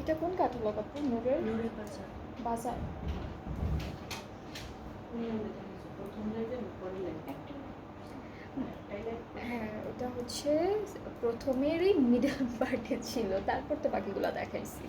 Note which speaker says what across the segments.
Speaker 1: এটা কোন ক্যাটালগ আপু? নূরের
Speaker 2: বাজার।
Speaker 1: বাজার। হ্যাঁ, ওটা হচ্ছে প্রথমেরই মিডল পার্টে ছিল, তারপর তো বাকিগুলো দেখাইছি।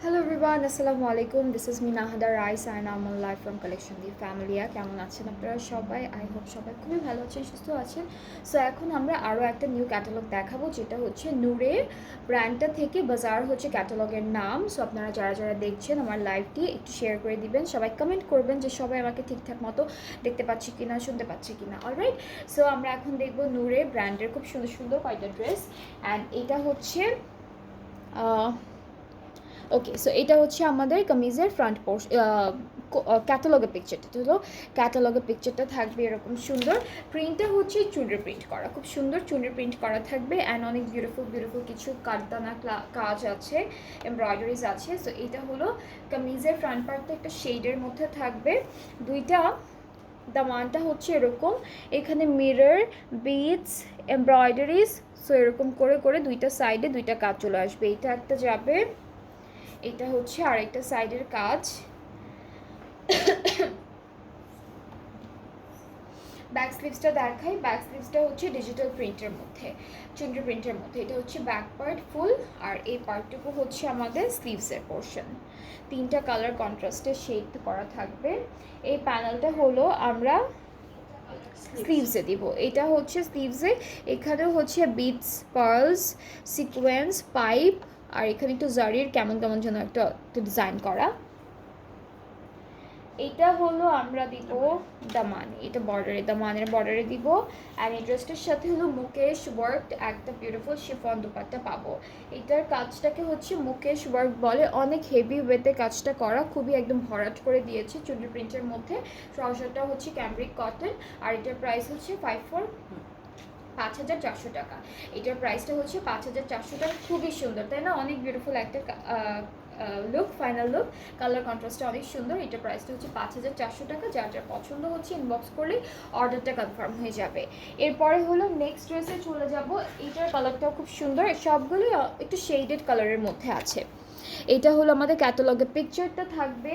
Speaker 1: হ্যালো এভরিওয়ান, আসসালামু আলাইকুম। দিস ইজ মি নাহাদা রাইস and I'm on live from collection the familia. কেমন আছেন আপনারা সবাই? আই হোপ সবাই খুবই ভালো আছেন, সুস্থ আছেন। সো এখন আমরা আরও একটা নিউ ক্যাটালগ দেখাবো, যেটা হচ্ছে নূরের ব্র্যান্ডটা থেকে বাজার হচ্ছে ক্যাটালগের নাম। সো আপনারা যারা যারা দেখছেন আমার লাইভটি একটু শেয়ার করে দিবেন, সবাই কমেন্ট করবেন যে সবাই আমাকে ঠিকঠাক মতো দেখতে পাচ্ছি কিনা, শুনতে পাচ্ছি কিনা। অলরাইট, সো আমরা এখন দেখবো নূরের ব্র্যান্ডের খুব সুন্দর সুন্দর কয়েকটা ড্রেস। অ্যান্ড এটা হচ্ছে ওকে, সো এটা হচ্ছে আমাদের কামিজের ফ্রন্ট পোর্শন। ক্যাটালগের পিকচারটা হলো, ক্যাটালগের পিকচারটা থাকবে এরকম সুন্দর। প্রিন্টটা হচ্ছে চুনরি প্রিন্ট করা, খুব সুন্দর চুনরি প্রিন্ট করা থাকবে। অ্যান্ড অনেক বিউটিফুল বিউটিফুল কিছু কাঠদানা কাজ আছে, এমব্রয়ডারিজ আছে। সো এটা হলো কামিজের ফ্রন্ট পার্টটা একটা শেডের মধ্যে থাকবে। দুইটা দামানটা হচ্ছে এরকম, এখানে মিরর, বিটস, এমব্রয়ডারিজ। সো এরকম করে করে দুইটা সাইডে দুইটা কাজ চলে আসবে। এটা একটা যাবে, এটা হচ্ছে আরেকটা সাইডের কাজ। ব্যাক স্লিভসটা দেখাই। ব্যাক স্লিভসটা হচ্ছে ডিজিটাল প্রিন্টের মধ্যে, চুনরি প্রিন্টের মধ্যে। এটা হচ্ছে ব্যাক পার্ট ফুল, আর এই পার্টটুকু হচ্ছে আমাদের স্লিভসের পোর্শন। তিনটা কালার কন্ট্রাস্টের শেড করা থাকবে। এই প্যানেলটা হলো আমরা স্লিভসে দিব। এটা হচ্ছে স্লিভসে, এখানেও হচ্ছে বিটস, পার্লস, সিকোয়েন্স, পাইপ, আর এখানে একটু জারির কেমন কেমন যেন একটা ডিজাইন করা। এটা হলো আমরা দিব দামান, এটা বর্ডারে, দামানের বর্ডারে দিব। অ্যান্ড এই ড্রেসটার সাথে হলো মুকেশ ওয়ার্ক একটা বিউটিফুল শিফন দুপাট্টা পাবো। এটার কাজটাকে হচ্ছে মুকেশ ওয়ার্ক বলে, অনেক হেভি ওয়েতে কাজটা করা, খুবই একদম ভরাট করে দিয়েছে চুনরি প্রিন্টের মধ্যে। ট্রাউজারটা হচ্ছে ক্যামব্রিক কটন, আর এটার প্রাইস হচ্ছে 5,400 টাকা। এটার প্রাইসটা হচ্ছে 5,400 টাকা। খুবই সুন্দর, তাই না? অনেক বিউটিফুল একটা লুক, ফাইনাল লুক, কালার কন্ট্রাস্টটা অনেক সুন্দর। এটার প্রাইসটা হচ্ছে 5,400 টাকা। যার যার পছন্দ হচ্ছে ইনবক্স করলেই অর্ডারটা কনফার্ম হয়ে যাবে। এরপরে হলো নেক্সট ড্রেসে চলে যাব। এইটার কালারটাও খুব সুন্দর, সবগুলোই একটু শেডেড কালারের মধ্যে আছে। এটা হলো আমাদের ক্যাটালগের পিকচারটা থাকবে।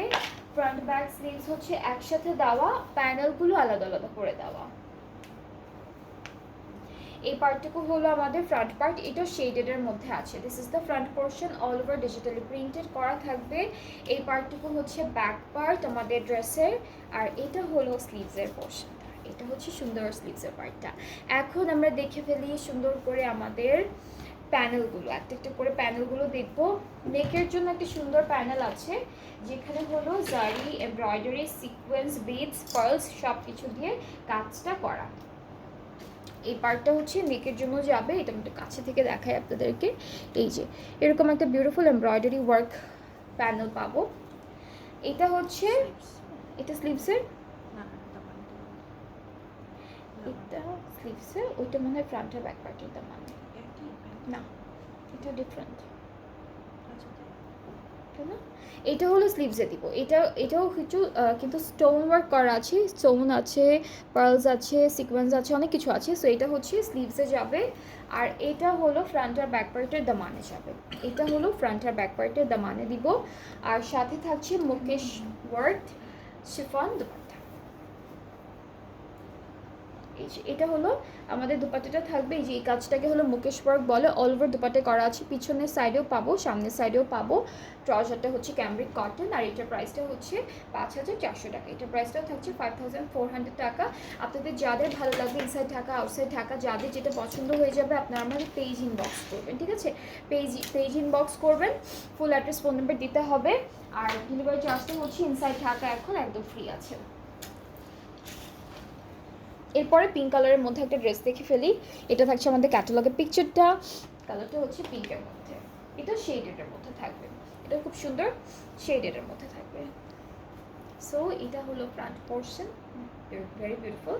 Speaker 1: ফ্রন্ট ব্যাক স্লিভস হচ্ছে একসাথে দেওয়া, প্যানেলগুলো আলাদা আলাদা করে দেওয়া। এই পার্টটুকু হলো আমাদের ফ্রন্ট পার্ট, এটা শেডেডের মধ্যে আছে। This is the front portion, all over digitally printed করা থাকবে। এই পার্টটুকু হচ্ছে ব্যাক পার্ট আমাদের ড্রেসের, আর এটা হলো স্লিভসের পোর্শন। এটা হচ্ছে সুন্দর স্লিভসের পার্টটা। এখন আমরা দেখে ফেলি সুন্দর করে আমাদের প্যানেলগুলো, একটা একটা করে প্যানেলগুলো দেখবো। নেকের জন্য একটা সুন্দর প্যানেল আছে, যেখানে হলো জারি, এমব্রয়ডারি, সিকোয়েন্স, বিডস, পার্লস সব কিছু দিয়ে কাজটা করা। এই পার্টটা হচ্ছে নেকের জন্য যাবে। এটা আমি কাছে থেকে দেখাই আপনাদেরকে। এই যে এরকম একটা বিউটিফুল এমব্রয়ডারি ওয়ার্ক প্যানেল পাবো। এটা হচ্ছে, এটা স্লিভসের, এটা স্লিভসের, ওইটা মনে হয় ফ্রন্ট আর ব্যাক পার্টের দাম, না এটা ডিফারেন্ট, তাই না? এটা হলো স্লিভসে দিব। এটাও কিছু কিন্তু স্টোন ওয়ার্ক করা আছে, স্টোন আছে, পার্লস আছে, সিকোয়েন্স আছে, অনেক কিছু আছে। সো এটা হচ্ছে স্লিভসে যাবে। আর এটা হলো ফ্রন্ট আর ব্যাক পার্টের দামানে যাবে। এটা হলো ফ্রন্ট আর ব্যাক পার্টের দামানে দিব। আর সাথে থাকছে মুকেশ ওয়ার্ক শিফন দুপাট্টা। এই যে এটা হলো আমাদের দুপাট্টাটা থাকবে। এই যে এই কাজটাকে হলো মুকেশ ওয়ার্ক বলে, অল ওভার দুপাট্টা করা আছে। পিছনের সাইডেও পাবো, সামনের সাইডেও পাবো। ট্রাউজারটা হচ্ছে ক্যামব্রিক কটন, আর এটার প্রাইসটা হচ্ছে 5,400 টাকা। এটার প্রাইসটাও থাকছে 5,400 টাকা। আপনাদের যাদের ভালো লাগবে, ইনসাইড ঢাকা, আউটসাইড ঢাকা, যাদের যেটা পছন্দ হয়ে যাবে, আপনারা আমাদের পেজ ইনবক্স করবেন, ঠিক আছে? পেজ ইনবক্স করবেন, ফুল অ্যাড্রেস, ফোন নাম্বার দিতে হবে। আর ডেলিভারি চার্জটা হচ্ছে ইনসাইড ঢাকা এখন একদম ফ্রি আছে। এরপরে পিঙ্ক কালারের মধ্যে একটা ড্রেস দেখে ফেলি। এটা থাকছে আমাদের ক্যাটালগের পিকচারটা, কালারটা হচ্ছে পিঙ্কের মধ্যে, এটা শেডেডের মধ্যে থাকবে, এটা খুব সুন্দর শেডেডের মধ্যে থাকবে। সো এটা হলো ফ্রন্ট পোর্শন, ভেরি বিউটিফুল।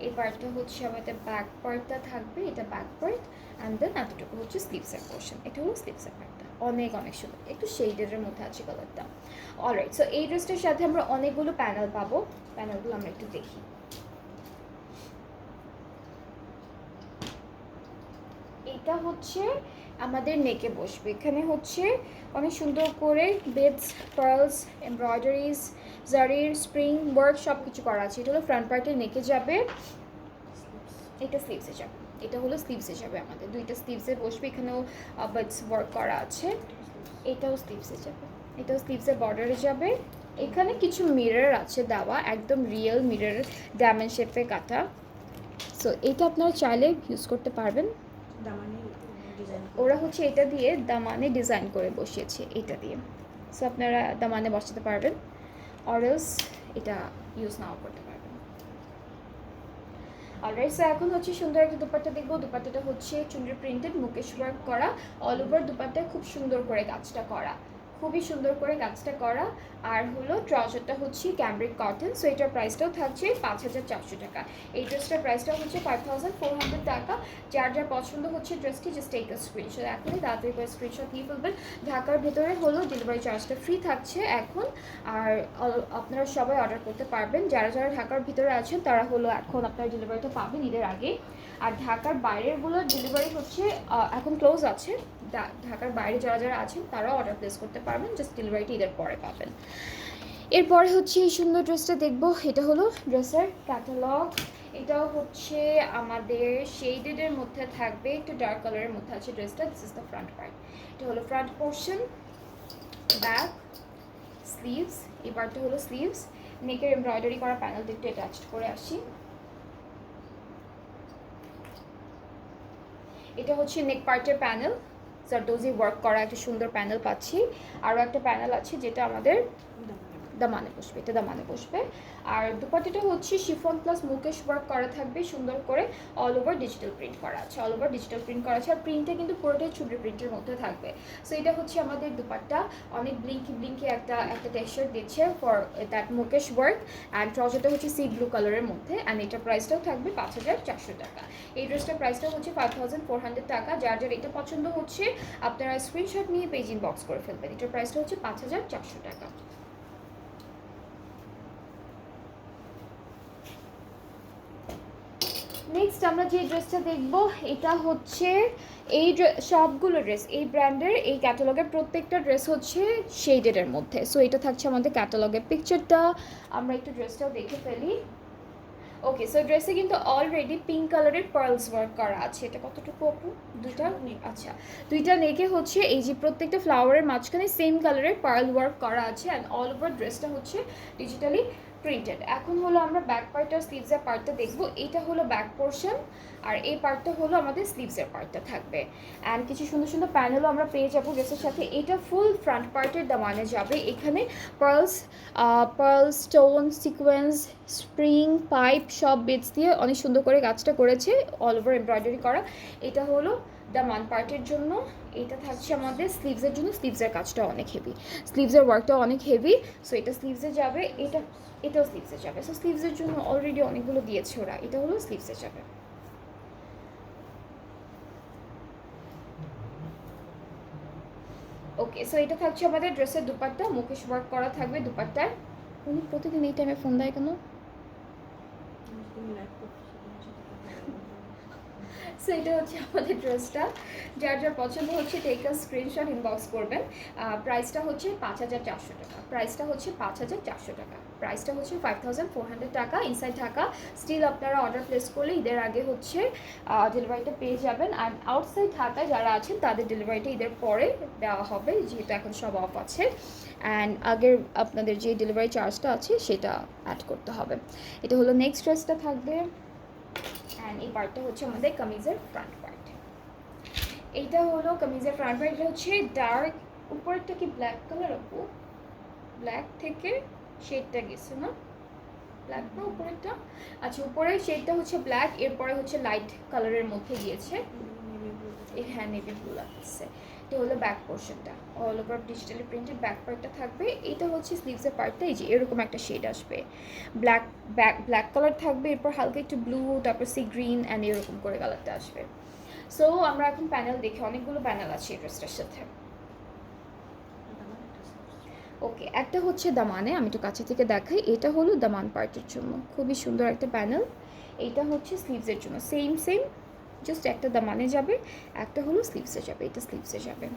Speaker 1: এই পার্টটা হচ্ছে আমাদের ব্যাক পার্টটা থাকবে, এটা ব্যাক পার্ট, অ্যান্ড দেন এতটুকু হচ্ছে স্লিভসের পোর্শন, এটা হলো স্লিভসের পার্টটা, অনেক অনেক সুন্দর, একটু শেডেডের মধ্যে আছে কালারটা। অলরাইট, সো এই ড্রেসটার সাথে আমরা অনেকগুলো প্যানেল পাবো, প্যানেলগুলো আমরা একটু দেখি। এটা হচ্ছে আমাদের নেকে বসবে, এখানে হচ্ছে অনেক সুন্দর করে বেডস, পার্লস, এমব্রয়ডারিজ, জারির স্প্রিং ওয়ার্ক সব কিছু করা আছে। এটা হলো ফ্রন্ট পার্টের নেকে যাবে, এটা স্লিভসে যাবে, এটা হলো স্লিভসে যাবে, আমাদের দুইটা স্লিভসে বসবে, এখানেও বেডস ওয়ার্ক করা আছে, এটাও স্লিভসে যাবে, এটাও স্লিভসের বর্ডারে যাবে। এখানে কিছু মিরর আছে দেওয়া, একদম রিয়েল মিরর, ডায়মন্ড শেপে কাটা। সো এটা আপনারা চাইলে ইউজ করতে পারবেন। ওরা হচ্ছে এটা দিয়ে দামানে ডিজাইন করে বসিয়েছে, এটা দিয়ে, সো আপনারা দামানে বসাতে পারবেন, অরেলস এটা ইউজ নাও করতে পারবেন। অলরাইট, সো এখন হচ্ছে সুন্দর একটা দুপাট্টা দেখবো। দুপাট্টাটা হচ্ছে চুনরি প্রিন্টেড, মুকেশ ওয়ার্ক করা, অল ওভার দুপাট্টায় খুব সুন্দর করে কাজটা করা, খুবই সুন্দর করে কাজটা করা। আর হলো ট্রাউজারটা হচ্ছে ক্যামব্রিক কটন, সো এটার প্রাইসটাও থাকছে 5,400 টাকা। এই ড্রেসটার প্রাইসটাও হচ্ছে 5,400 টাকা। যার যার পছন্দ হচ্ছে ড্রেসটি, জাস্ট টেক আ স্ক্রিনশট, এখনই তাড়াতাড়ি করে স্ক্রিনশট নিয়ে ফেলবেন। ঢাকার ভেতরে হলো ডেলিভারি চার্জটা ফ্রি থাকছে এখন, আর আপনারা সবাই অর্ডার করতে পারবেন। যারা যারা ঢাকার ভিতরে আছেন তারা হলো এখন আপনারা ডেলিভারিটা পাবেন ঈদের আগে। আর ঢাকার বাইরেরগুলোর ডেলিভারি হচ্ছে এখন ক্লোজ আছে। ঢাকার বাইরে যারা যারা আছেন তারাও অর্ডার প্লেস করতে পারবেন, জাস্ট ডেলিভারিটি ঈদের পরে পাবেন। এরপরে হচ্ছে এই সুন্দর ড্রেসটা দেখবো, এটা হলো ড্রেসের ক্যাটালগ। এটাও হচ্ছে আমাদের শেডেডের মধ্যে থাকবে, একটু ডার্ক কালারের মধ্যে আছে ড্রেসটা। This is the front part, এটা হলো ফ্রন্ট পোর্শন, ব্যাক, স্লিভস, এই পার্টটা হলো স্লিভস, নেকের এমব্রয়ডারি করা প্যানেলটা একটু অ্যাটাচড করে আসি। এটা হচ্ছে নেক পার্টের প্যানেল, জারদোজি ওয়ার্ক করা একটা সুন্দর প্যানেল পাচ্ছি। আরও একটা প্যানেল আছে যেটা আমাদের দামানে বসবে, এটা দামানে বসবে। আর দুপাট্টাটা হচ্ছে শিফন প্লাস মুকেশ ওয়ার্ক করা থাকবে, সুন্দর করে অল ওভার ডিজিটাল প্রিন্ট করা আছে, অল ওভার ডিজিটাল প্রিন্ট করা আছে। আর প্রিন্টটা কিন্তু পুরোটাই চুড়ি প্রিন্টের মধ্যে থাকবে। সো এটা হচ্ছে আমাদের দুপাট্টা, অনেক ব্লিঙ্কি ব্লিঙ্কি একটা টেক্সচার দিচ্ছে for that mukaish work. And ট্রাউজারটা হচ্ছে সি ব্লু কালারের মধ্যে, অ্যান্ড এটার প্রাইসটাও থাকবে 5,400 টাকা। এই ড্রেসটার প্রাইসটা হচ্ছে 5,400 টাকা। যার যার এটা পছন্দ হচ্ছে আপনারা স্ক্রিনশট নিয়ে পেজ ইনবক্স করে ফেলবেন। এটার প্রাইসটা হচ্ছে 5,400 টাকা। নেক্সট আমরা যে ড্রেসটা দেখব, এটা হচ্ছে এই সবগুলো ড্রেস এই ব্র্যান্ডের, এই ক্যাটালগের প্রত্যেকটা ড্রেস হচ্ছে শেডেডের মধ্যে। সো এটা থাকছে আমাদের ক্যাটালগের পিকচারটা, আমরা একটু ড্রেসটাও দেখে ফেলি। ওকে, সো ড্রেসে কিন্তু অলরেডি পিঙ্ক কালারের পার্লস ওয়ার্ক করা আছে। এটা কতটুকু আপু? দুইটা, আচ্ছা দুইটা নেকে হচ্ছে এই যে প্রত্যেকটা ফ্লাওয়ারের মাঝখানে সেম কালারের পার্ল ওয়ার্ক করা আছে, অ্যান্ড অল ওভার ড্রেসটা হচ্ছে ডিজিটালি প্রিন্টেড। এখন হলো আমরা ব্যাক পার্ট আর স্লিভসের পার্টটা দেখবো। এইটা হলো ব্যাক পোর্শন, আর এই পার্টটা হলো আমাদের স্লিভসের পার্টটা থাকবে। অ্যান্ড কিছু সুন্দর সুন্দর প্যানেলও আমরা পেয়ে যাবো ড্রেসের সাথে। এটা ফুল ফ্রন্ট পার্টের দামানে যাবে, এখানে pearls, stone, sequence, spring, pipe সব বিটস দিয়ে অনেক সুন্দর করে কাজটা করেছে, অল ওভার এমব্রয়ডারি করা। এটা হলো দামান পার্টের জন্য, এটা থাকছে আমাদের স্লিভসের জন্য। স্লিভসের কাজটা অনেক হেভি, স্লিভসের ওয়ার্কটা অনেক হেভি। সো এটা স্লিভসে যাবে, এটাও স্লিভসে যাবে। সো স্লিভসের জন্য অলরেডি অনেকগুলো দিয়েছে ওরা, এটা হলো স্লিভসে যাবে। ওকে, সো এটা থাকছে আমাদের ড্রেসের দুপাট্টা, মুকেশ ওয়ার্ক করা থাকবে দুপাট্টায়। উনি প্রতিদিন এই টাইমে ফোন দেয় কেন? সো এটা হচ্ছে আমাদের ড্রেসটা। যার যার পছন্দ হচ্ছে টেক আ স্ক্রিনশট ইনবক্স করবেন। প্রাইসটা হচ্ছে 5,400 টাকা, প্রাইসটা হচ্ছে 5,400 টাকা, প্রাইসটা হচ্ছে 5,400 টাকা ইনসাইড ঢাকা। স্টিল আপনারা অর্ডার প্লেস করলে ঈদের আগে হচ্ছে ডেলিভারিটা পেয়ে যাবেন। আর আউটসাইড ঢাকায় যারা আছেন তাদের ডেলিভারিটা ঈদের পরে দেওয়া হবে, যেহেতু এখন সব অফ আছে। অ্যান্ড আগের আপনাদের যে ডেলিভারি চার্জটা আছে সেটা অ্যাড করতে হবে। এটা হলো নেক্সট ড্রেসটা থাকবে। অ্যান্ড এই পার্টটা হচ্ছে আমাদের কামিজের ফ্রন্ট পার্ট। এইটা হলো কামিজের ফ্রন্ট পার্ট। এটা হচ্ছে ডার্ক, উপরেরটা কি ব্ল্যাক কালার আপু? ব্ল্যাক থেকে শেডটা গেছে না? ব্ল্যাক না উপরেরটা? আচ্ছা, উপরের শেডটা হচ্ছে ব্ল্যাক, এরপরে হচ্ছে লাইট কালারের মধ্যে গিয়েছে। হ্যাঁ, নেভি ব্লু লাগছে। এটা হলো ব্যাক পোর্শনটা, all over digitally printed back পার্টটা থাকবে। এটা হচ্ছে স্লিভসের পার্টটা, এই যে এরকম একটা শেড আসবে, ব্ল্যাক ব্ল্যাক কালার থাকবে, এরপর হালকা একটু ব্লু, তারপর সি গ্রিন অ্যান্ড এরকম করে কালারটা আসবে। সো আমরা এখন প্যানেল দেখি, অনেকগুলো প্যানেল আছে এই ড্রেসটার সাথে। ওকে, একটা হচ্ছে দামানে, আমি একটু কাছে থেকে দেখাই। এটা হলো দামান পার্টের জন্য, খুবই সুন্দর একটা প্যানেল। এইটা হচ্ছে স্লিভসের জন্য, সেম জাস্ট একটা দামানে যাবে, একটা হলো স্লিভসে যাবে, এটা স্লিভসে যাবে।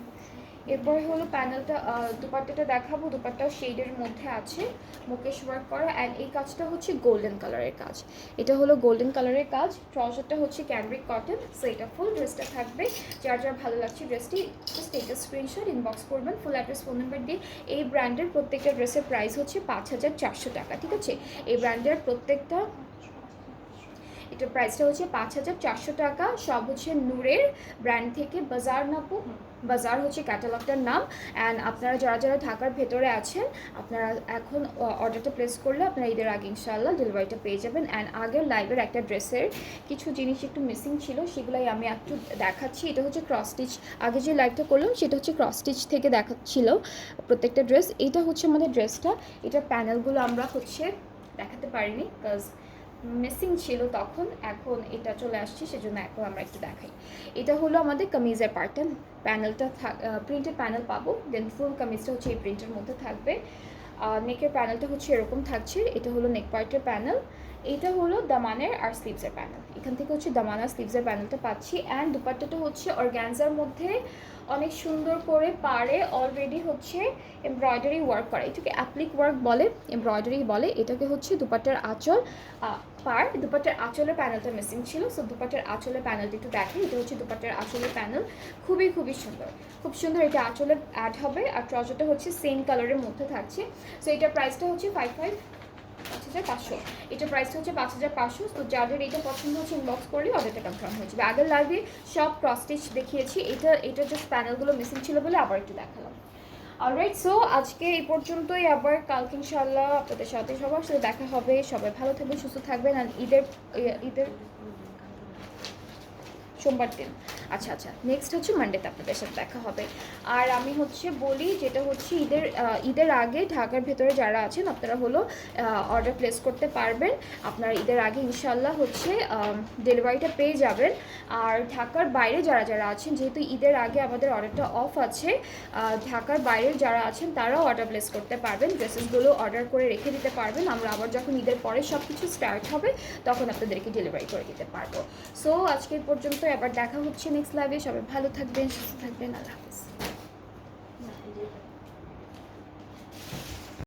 Speaker 1: এরপরে হলো প্যানেলটা, দুপাট্টাটা দেখাবো। দুপাট্টাও শেডের মধ্যে আছে, মুকেশ ওয়ার্ক করা, অ্যান্ড এই কাজটা হচ্ছে গোল্ডেন কালারের কাজ। এটা হলো গোল্ডেন কালারের কাজ। ট্রাউজারটা হচ্ছে ক্যামব্রিক কটন। সো এটা ফুল ড্রেসটা থাকবে। যার যার ভালো লাগছে ড্রেসটি জাস্ট একটা স্ক্রিনশট ইনবক্স করবেন, ফুল অ্যাড্রেস, ফোন নাম্বার দিয়ে। এই ব্র্যান্ডের প্রত্যেকটা ড্রেসের প্রাইস হচ্ছে 5,400 টাকা, ঠিক আছে? এই ব্র্যান্ডের প্রত্যেকটা, এটার প্রাইসটা হচ্ছে 5,400 টাকা। সব হচ্ছে নূরের ব্র্যান্ড থেকে, বাজার নাপু, বাজার হচ্ছে ক্যাটালগটার নাম। অ্যান্ড আপনারা যারা যারা ঢাকার ভেতরে আছেন, আপনারা এখন অর্ডারটা প্লেস করলে আপনারা ঈদের আগে ইনশাআল্লাহ ডেলিভারিটা পেয়ে যাবেন। অ্যান্ড আগের লাইভের একটা ড্রেসের কিছু জিনিস একটু মিসিং ছিল, সেগুলাই আমি একটু দেখাচ্ছি। এটা হচ্ছে ক্রস স্টিচ, আগে যে লাইভটা করলাম সেটা হচ্ছে ক্রস স্টিচ থেকে দেখাচ্ছিল প্রত্যেকটা ড্রেস। এইটা হচ্ছে আমাদের ড্রেসটা, এটার প্যানেলগুলো আমরা হচ্ছে দেখাতে পারিনি বিকজ মিসিং ছিল তখন, এখন এটা চলে আসছে, সেজন্য এখন আমরা একটু দেখাই। এটা হলো আমাদের কামিজের পার্টন, প্যানেলটা প্রিন্টেড প্যানেল পাবো, দেন ফুল কামিজটা হচ্ছে এই প্রিন্টের মধ্যে থাকবে। নেকের প্যানেলটা হচ্ছে এরকম থাকছে, এটা হলো নেক পার্টের প্যানেল। এইটা হলো দামানের আর স্লিভসের প্যানেল, এখান থেকে হচ্ছে দামান আর স্লিভসের প্যানেলটা পাচ্ছি। অ্যান্ড দুপাট্টাটা হচ্ছে অর্গ্যানজার মধ্যে অনেক সুন্দর করে পাড়ে অলরেডি হচ্ছে এমব্রয়ডারি ওয়ার্ক করা, এটাকে অ্যাপ্লিক ওয়ার্ক বলে, এমব্রয়ডারি বলে। এটাকে হচ্ছে দুপাট্টার আঁচল, দুপাট্টার আঁচলের প্যানেলটা মিসিং ছিল। সো দুপাট্টার আঁচলের প্যানেলটা একটু দেখেন, এটা হচ্ছে দুপাট্টার আঁচলের প্যানেল, খুবই সুন্দর, খুব সুন্দর। এটা আঁচলে অ্যাড হবে, আর ট্রাউজারটা হচ্ছে সেম কালারের মধ্যে থাকছে। সো এটার প্রাইসটা হচ্ছে 5,500। এটার প্রাইসটা হচ্ছে 5,500। তো যাদের এটা পছন্দ হচ্ছে ইনবক্স করলে অর্ডারটা কনফার্ম হয়ে যাবে। আগের লাইভে সব ক্রস স্টিচ দেখিয়েছি, এটা জাস্ট প্যানেলগুলো মিসিং ছিল বলে আবার একটু দেখালাম। অলরাইট, সো আজকে এই পর্যন্তই, আবার কালকে ইনশাআল্লাহ আপনাদের সাথে সবার সাথে দেখা হবে। সবাই ভালো থাকবেন, সুস্থ থাকবেন। আর ঈদের সোমবার দিন, আচ্ছা নেক্সট হচ্ছে মানডেতে আপনাদের সাথে দেখা হবে। আর আমি হচ্ছে বলি, যেটা হচ্ছে ঈদের আগে ঢাকার ভেতরে যারা আছেন আপনারা হলো অর্ডার প্লেস করতে পারবেন। আপনারা ঈদের আগে ইনশাল্লাহ হচ্ছে ডেলিভারিটা পেয়ে যাবেন। আর ঢাকার বাইরে যারা যারা আছেন, যেহেতু ঈদের আগে আমাদের অর্ডারটা অফ আছে, ঢাকার বাইরে যারা আছেন তারাও অর্ডার প্লেস করতে পারবেন, ড্রেসেসগুলো অর্ডার করে রেখে দিতে পারবেন। আমরা আবার যখন ঈদের পরে সব কিছু স্টার্ট হবে তখন আপনাদেরকে ডেলিভারি করে দিতে পারবো। সো আজকের পর্যন্ত, আবার দেখা হচ্ছে নেক্সট লাইভে। সবাই ভালো থাকবেন, সুস্থ থাকবেন, আল্লাহ হাফিজ।